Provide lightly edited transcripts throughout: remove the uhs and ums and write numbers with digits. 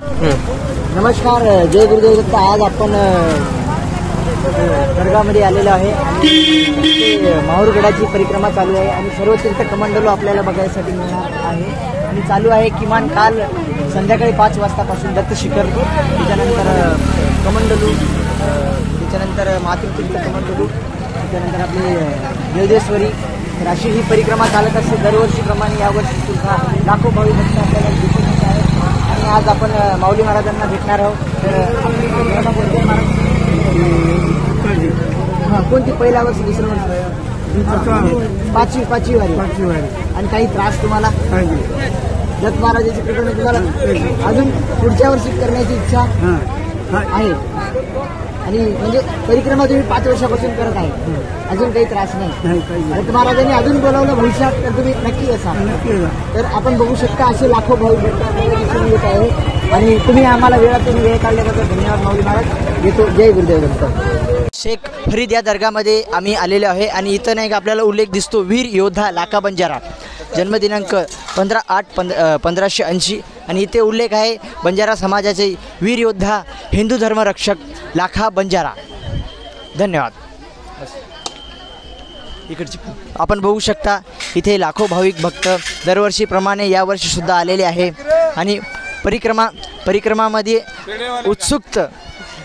नमस्कार, जय गुरुदेव दत्त. आज आपण दर्गामध्ये आलेलो आहे. माहूरगडाची परिक्रमा चालू आहे आणि सर्व तीर्थ कमंडलू आपल्याला बघायसाठी मिळणार आहे. आणि चालू आहे किमान काल संध्याकाळी 5 वाजतापासून दत्त शिखर, त्याच्यानंतर कमंडलू, त्याच्यानंतर मातृतीर्थ कमंडलू, त्याच्यानंतर आपली देवदेश्वरी. तर अशी ही परिक्रमा चालत असते दरवर्षीप्रमाणे. यावर्षी सुद्धा लाखो भाविक भक्त आपल्याला दिसून येत आहेत. आणि आज आपण माऊली महाराजांना भेटणार आहोत. तर कोणती पहिल्या वर्षी, दुसरं वर्ष? पाचवी वारी. आणि काही त्रास तुम्हाला? दत्त महाराजांची कृपा तुम्हाला अजून पुढच्या वर्षी करण्याची इच्छा आहे? आणि म्हणजे परिक्रमा तुम्ही 5 वर्षापासून करत आहे, अजून काही त्रास नाही? दत्त महाराजांनी अजून बोलावलं भविष्यात तर तुम्ही नक्की असाल. तर आपण बघू शकता असे लाखो भाविक दिसून येत आहे. आणि तुम्ही आम्हाला वेळ काढल्याबद्दल धन्यवाद माऊली महाराज. येतो. जय गुरुदेव दत्त. शेख फरीद या दर्गामध्ये आम्ही आलेलो आहे. आणि इथं नाही का आपल्याला उल्लेख दिसतो वीर योद्धा लाखा बंजारा, जन्मदिनांक 15/8/1580. आणि इथे उल्लेख आहे बंजारा समाजाचे वीर योद्धा हिंदू धर्मरक्षक लाखा बंजारा. धन्यवाद. इकडची आपण बघू शकता इथे लाखो भाविक भक्त दरवर्षीप्रमाणे यावर्षीसुद्धा आलेले आहे. आणि परिक्रमामध्ये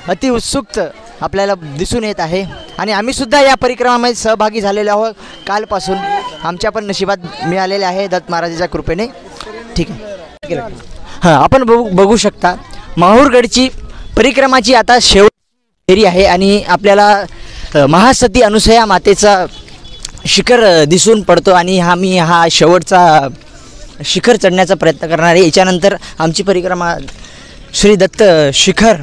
अति उत्सुक आपल्याला दिसून येत आहे. आणि आम्हीसुद्धा या परिक्रमामध्ये सहभागी झालेलो आहोत. कालपासून आमच्या पण नशिबात मिळालेले आहे दत्त महाराजांच्या कृपेने. ठीक आहे. हां, आपण बघू शकता माहूरगडची परिक्रमाची आता शेवट फेरी आहे. आणि आपल्याला महासती अनुसया मातेचा शिखर दिसून पडतो. आणि मी हा शेवटचा शिखर चढण्याचा प्रयत्न करणार आहे. याच्यानंतर आमची परिक्रमा श्री दत्त शिखर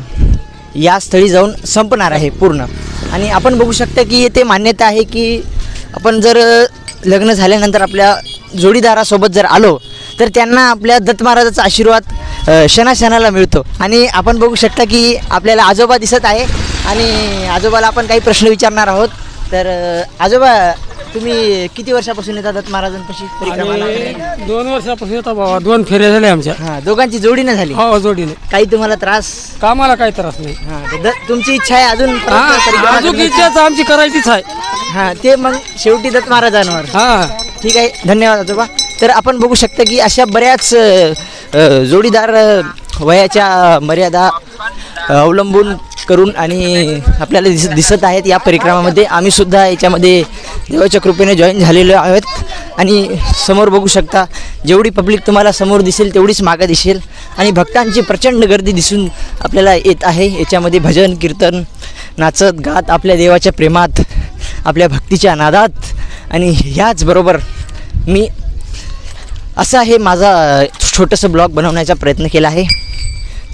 या स्थळी जाऊन संपणार आहे पूर्ण. आणि आपण बघू शकता की येथे मान्यता आहे की आपण जर लग्न झाल्यानंतर आपल्या जोडीदारासोबत जर आलो तर त्यांना आपल्या दत्त महाराजाचा आशीर्वाद क्षणाक्षणाला मिळतो. आणि आपण बघू शकता की आपल्याला आजोबा दिसत आहे. आणि आजोबाला आपण काही प्रश्न विचारणार आहोत. तर आजोबा, तुम्ही किती वर्षापासून येतात दत्त महाराजांपाशी परिक्रमाला? 2 वर्षापासून येतो बाबा. 2 फेऱ्या झाल्या आमच्या. हां, दोघांची जोडीने झाली? हो, जोडीने. काही तुम्हाला त्रास? कामाला काही त्रास नाही. हां, तुमची इच्छा आहे अजून अजून इच्छा आमची करायचीच आहे. हां, ते मग शेवटी दत्त महाराजांवर. हां, ठीक आहे. धन्यवाद आजोबा. तर आपण बघू शकता की अशा बऱ्याच जोडीदार वयाच्या मर्यादा अवलंबून करून आणि आपल्याला दिसत आहेत या परिक्रमामध्ये. आम्हीसुद्धा याच्यामध्ये देवाच्या कृपेने जॉईन झालेलो आहोत. आणि समोर बघू शकता जेवढी पब्लिक तुम्हाला समोर दिसेल तेवढीच मागं दिसेल. आणि भक्तांची प्रचंड गर्दी दिसून आपल्याला येत आहे. याच्यामध्ये भजन कीर्तन नाचत गात आपल्या देवाच्या प्रेमात, आपल्या भक्तीच्या नादात. आणि ह्याचबरोबर मी असा हे माझा छोटंसं ब्लॉग बनवण्याचा प्रयत्न केला आहे.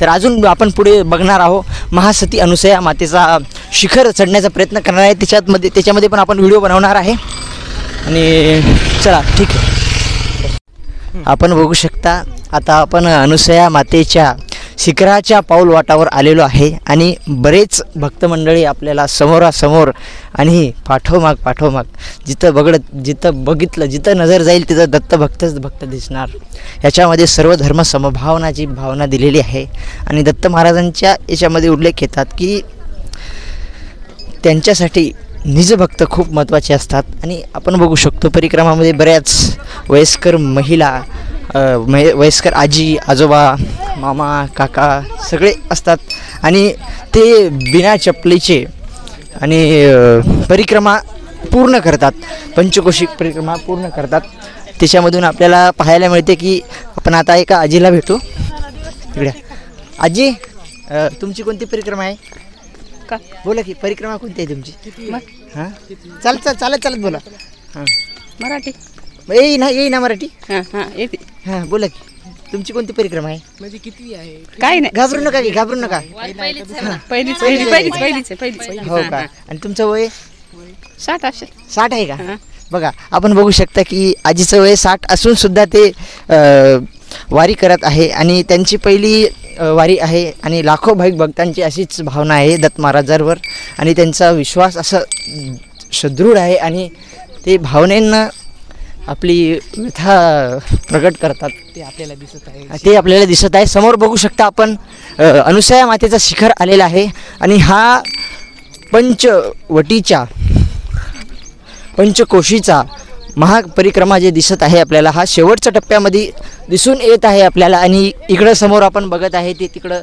तर अजून आपण पुढे बघणार आहोत महासती अनुसया मातेचा शिखर चढण्याचा प्रयत्न करणार आहे. त्याच्यामध्ये पण आपण व्हिडिओ बनवणार आहे. आणि चला, ठीक आहे. आपण बघू शकता आता आपण अनुसया मातेच्या शिखराच्या पाऊल वाटावर आलेलो आहे. आणि बरेच भक्तमंडळी आपल्याला समोरासमोर आणि पाठोमाग जिथं बघितलं, जिथं नजर जाईल तिथं दत्त भक्त दिसणार. याच्यामध्ये सर्व धर्म समभावनाची भावना दिलेली आहे. आणि दत्त महाराजांच्या याच्यामध्ये उल्लेख येतात की त्यांच्यासाठी निजभक्त खूप महत्त्वाचे असतात. आणि आपण बघू शकतो परिक्रमामध्ये बऱ्याच वयस्कर महिला, वयस्कर आजी आजोबा, मामा काका सगळे असतात. आणि ते बिना चपलीचे आणि परिक्रमा पूर्ण करतात, पंचकोशी परिक्रमा पूर्ण करतात. त्याच्यामधून आपल्याला पाहायला मिळते की आपण आता एका आजीला भेटू. इकडे आजी, तुमची कोणती परिक्रमा आहे का? बोला की, परिक्रमा कोणती आहे तुमची? हां, चालत बोला. हां, मराठी येई ना मराठी. हां हां येते. हां, बोला की, तुमची कोणती परिक्रमा आहे? म्हणजे किती आहे? काही नाही, घाबरू नका. पहिलीच. हो का? आणि तुमचं वय 60 आहे का? बघा, आपण बघू शकता की आजीचं वय 60 असून सुद्धा ते वारी करत आहे. आणि त्यांची पहिली वारी आहे. आणि लाखो भाविक भक्तांची अशीच भावना आहे दत्त महाराजांवर. आणि त्यांचा विश्वास असा सुदृढ आहे. आणि ते भावनेनं आपली व्यथा प्रकट करतात ते आपल्याला दिसत आहे ते आपल्याला दिसत आहे. समोर बघू शकता आपण अनुसया मातेचा शिखर आलेला आहे आणि हा पंचकोशीचा महापरिक्रमा जे दिसत आहे आपल्याला, हा शेवटच्या टप्प्यामध्ये दिसून येत आहे आपल्याला. आणि इकडं समोर आपण बघत आहे ते तिकडं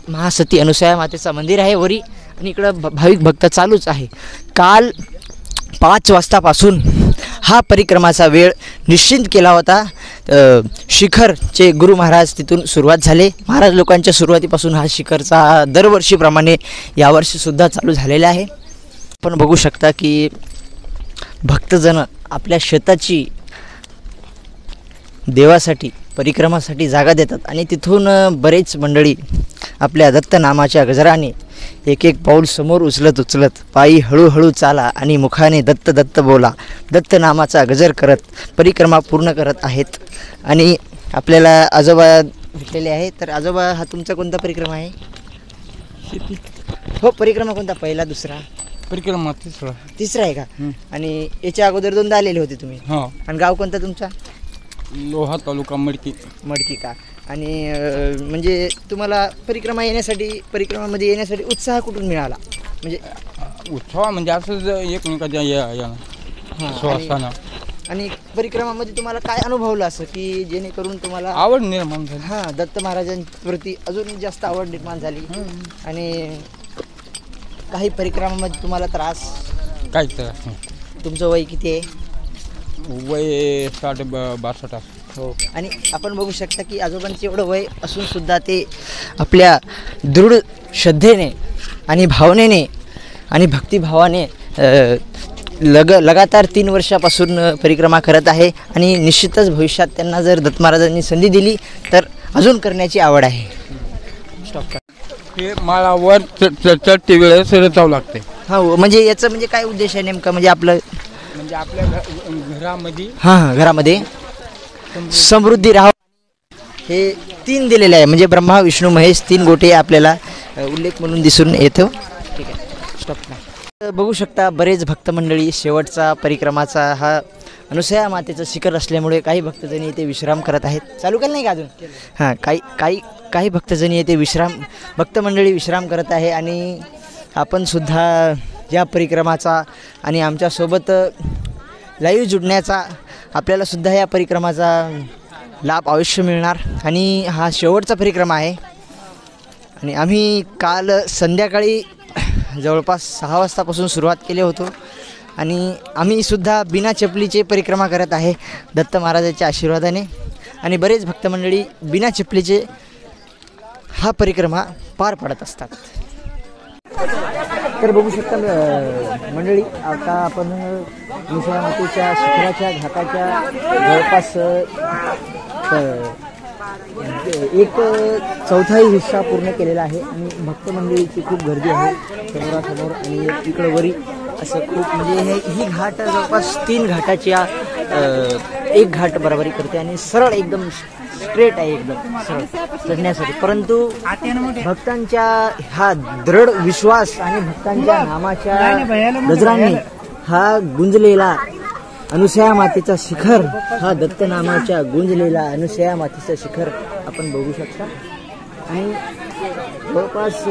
महासती अनुसया मातेचं मंदिर आहे वरी, आणि इकडं भाविक भक्त चालूच आहे. काल 5 वाजतापासून हा परिक्रमाचा वेळ निश्चित केला होता. शिखरचे गुरु महाराज तिथून सुरुवात झाले. महाराज लोकांच्या सुरुवातीपासून हा शिखरचा दरवर्षीप्रमाणे यावर्षीसुद्धा चालू झालेला आहे. आपण बघू शकता की भक्तजन आपल्या शेताची देवासाठी परिक्रमासाठी जागा देतात आणि तिथून बरेच मंडळी आपल्या दत्त नामाच्या गजराने एक एक पाऊल समोर उचलत पायी हळूहळू चाला आणि मुखाने दत्त दत्त बोला, दत्त नामाचा गजर करत परिक्रमा पूर्ण करत आहेत. आणि आपल्याला आजोबा भेटलेले आहे. तर आजोबा, हा तुमचा कोणता परिक्रमा आहे? हो, परिक्रमा कोणता? पहिला, दुसरा? परिक्रमा तिसरा आहे का? आणि याच्या अगोदर 2दा आलेले होते तुम्ही? हो. आणि गाव कोणता तुमचा? लोहा तालुका मडकी का? आणि म्हणजे तुम्हाला परिक्रमामध्ये येण्यासाठी उत्साह कुठून मिळाला? म्हणजे उत्सव म्हणजे असंच एकमेकाच्या श्वासानं. आणि परिक्रमामध्ये तुम्हाला काय अनुभवलं असं की जेणेकरून तुम्हाला आवड निर्माण झाली? हां, दत्त महाराजांप्रती अजून जास्त आवड निर्माण झाली. आणि काही परिक्रमामध्ये तुम्हाला त्रास? काही त्रास नाही. तुमचं वय किती आहे? वय 60-62. हो. आणि आपण बघू शकता की आजोबांचे एवढं वय असून सुद्धा ते आपल्या दृढ श्रद्धेने आणि भावनेने आणि भक्तिभावाने लगातार 3 वर्षापासून परिक्रमा करत आहे. आणि निश्चितच भविष्यात त्यांना जर दत्त महाराजांनी संधी दिली तर अजून करण्याची आवड आहे. स्टॉप. हे माळावर चढते वेळेस रचावं लागते. हो, म्हणजे याचं म्हणजे काय उद्देश आहे नेमका? म्हणजे आपलं म्हणजे आपल्या घरामध्ये घरामध्ये समृद्धी राहावं हे 3 दिलेले आहे. म्हणजे ब्रह्मा विष्णू महेश 3 गोटे आपल्याला उल्लेख म्हणून दिसून येतो. ठीक आहे, स्टॉप. बघू शकता बरेच भक्त मंडळी शेवटचा परिक्रमाचा हा अनुसया मातेचं शिखर असल्यामुळे काही भक्तजणी येथे विश्राम करत आहेत. चालू केलं नाही का अजून? हां, काही भक्तजणी येथे भक्त मंडळी विश्राम करत आहे. आणि आपण सुद्धा या परिक्रमाचा आणि आमच्यासोबत लाईव्ह जुडण्याचा आपल्यालासुद्धा या परिक्रमाचा लाभ अवश्य मिळणार. आणि हा शेवटचा परिक्रमा आहे. आणि आम्ही काल संध्याकाळी जवळपास 6 वाजतापासून सुरुवात केली होतो. आणि आम्हीसुद्धा बिना चपलीचे परिक्रमा करत आहे दत्त महाराजांच्या आशीर्वादाने. आणि बरेच भक्तमंडळी बिना चपलीचे हा परिक्रमा पार पाडत असतात. तर बघू शकता मंडळी, आता आपण अनुसया मातेच्या शिखराच्या घाटाच्या जवळपास 1/4 हिस्सा पूर्ण केलेला आहे. आणि भक्तमंडळीची खूप गर्दी आहे समोरासमोर. आणि इकडं वरी असं खूप म्हणजे ही घाट जवळपास 3 घाटाच्या 1 घाट बरोबरी करते. आणि सरळ एकदम स्ट्रेट आहे, एकदम सरळ चढण्यासाठी. परंतु भक्तांच्या हा दृढ विश्वास आणि भक्तांच्या नामाच्या गजराने हा गुंजलेला अनुसया मातेचा शिखर, हा दत्त नामाच्या गुंजलेला अनुसया मातेचा शिखर आपण बघू शकता. आणि जवळपास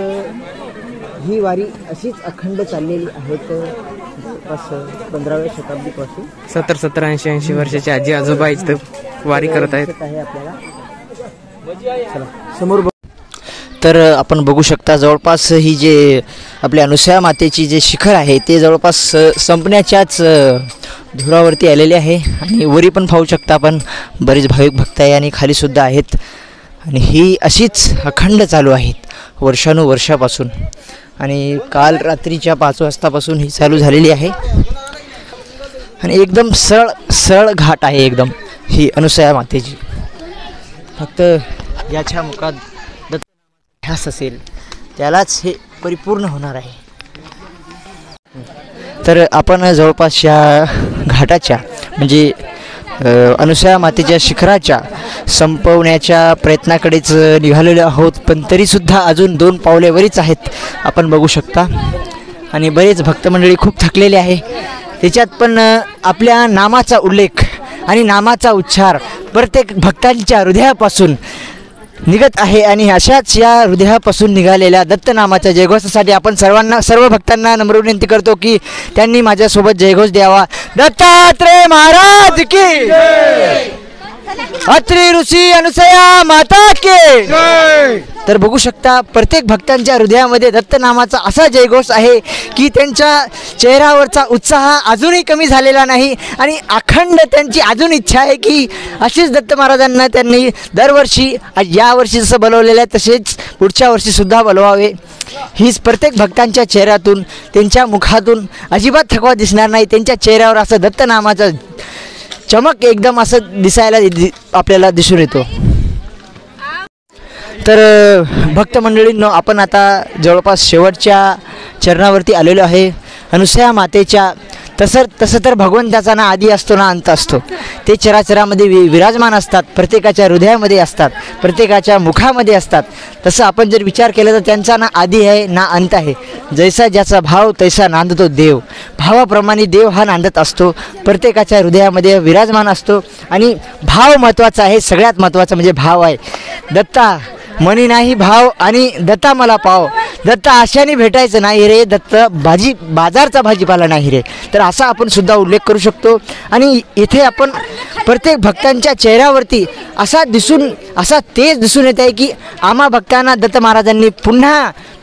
ही वारी अशीच अखंड चाललेली आहे. जवळपास 15व्या शताब्दीपासून 70, 80 वर्षाचे आजी आजोबा इथं वारी करत आहेत. आपल्याला समोर तर आपण बघू शकता जवळपास ही जे आपल्या अनुसया मातेची जे शिखर आहे ते जवळपास संपण्याच्याच धुरावरती आलेले आहे. आणि वरी पण पाहू शकता आपण बरेच भाविक भक्त आहे आणि खालीसुद्धा आहेत. आणि ही अशीच अखंड चालू आहेत वर्षानुवर्षापासून. आणि काल रात्रीच्या 5 वाजतापासून ही चालू झालेली आहे. आणि एकदम सरळ घाट आहे एकदम ही अनुसया मातेची. फक्त याच्या मुखात दत्त ध्यास असेल त्यालाच हे परिपूर्ण होणार आहे. तर आपण जवळपास या घाटाच्या म्हणजे अनुसया मातेच्या शिखराच्या संपवण्याच्या प्रयत्नाकडेच निघालेलो आहोत. पण तरीसुद्धा अजून 2 पावलेवरीच आहेत आपण बघू शकता. आणि बरेच भक्तमंडळी खूप थकलेले आहे याच्यात पण आपल्या नामाचा उल्लेख आणि नामाचा उच्चार प्रत्येक भक्तांच्या हृदयापासून निघत आहे आणि अशाच या हृदयापासून निघालेल्या दत्तनामाच्या जयघोषासाठी आपण सर्व भक्तांना नम्र विनंती करतो की त्यांनी माझ्यासोबत जयघोष द्यावा. दत्तात्रेय महाराज की, अत्रि ऋषी अनुसया माता की. तर बघू शकता प्रत्येक भक्तांच्या हृदयामध्ये दत्तनामाचा असा जयघोष आहे की त्यांच्या चेहऱ्यावरचा उत्साह अजूनही कमी झालेला नाही आणि अखंड त्यांची अजून इच्छा आहे की अशीच दत्त महाराजांना त्यांनी दरवर्षी यावर्षी जसं बोलवलेलं आहे तसेच पुढच्या वर्षीसुद्धा बोलवावे. हीच प्रत्येक भक्तांच्या चेहऱ्यातून, त्यांच्या मुखातून अजिबात थकवा दिसणार नाही. त्यांच्या चेहऱ्यावर असं दत्तनामाचं चमक एकदम असं दिसायला आपल्याला दिसून येतो. तर भक्त मंडळींनो, आपण आता जवळपास शेवटच्या चरणावरती आलेलो आहे. अनुसया मातेच्या तसं तर भगवंताचा ना आदी असतो ना अंत असतो. ते चराचरामध्ये विराजमान असतात, प्रत्येकाच्या हृदयामध्ये असतात, प्रत्येकाच्या मुखामध्ये असतात. तसं आपण जर विचार केला तर त्यांचा ना आदी आहे ना अंत आहे. जैसा ज्याचा भाव तैसा नांदतो देव. भावाप्रमाणे देव हा नांदत असतो, प्रत्येकाच्या हृदयामध्ये विराजमान असतो. आणि भाव महत्त्वाचा आहे, सगळ्यात महत्त्वाचं म्हणजे भाव आहे. दत्ता मनी नाही भाव आणि दत्ता मला पाव. दत्ता आशाने भेटायचं नाही रे, दत्त बाजारचा भाजीपाला नाही रे. तर असा आपण सुद्धा उल्लेख करू शकतो. आणि इथे आपण प्रत्येक भक्तांच्या चेहऱ्यावरती असा तेज दिसून येत आहे की आम्हा भक्तांना दत्त महाराजांनी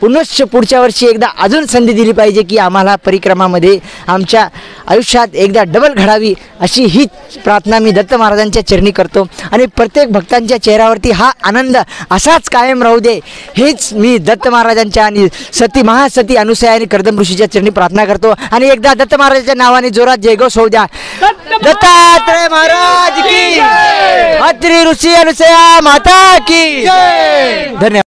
पुनश्च पुढच्या वर्षी एकदा अजून संधी दिली पाहिजे की आम्हाला परिक्रमामध्ये आमच्या आयुष्यात एकदा डबल घडावी, अशी ही प्रार्थना मी दत्त महाराजांच्या चरणी करतो. आणि प्रत्येक भक्तांच्या चेहऱ्यावरती हा आनंद असाच कायम राहू दे, हेच मी दत्त महाराजांच्या आणि महासती अनुसया आणि कर्दम ऋषीच्या चरणी प्रार्थना करतो. आणि एकदा दत्त महाराजांच्या नावाने जोरात जयघोष होऊ द्या. दत्तात्रेय महाराज की, अत्रि ऋषी अनुसया माता की. धन्यवाद.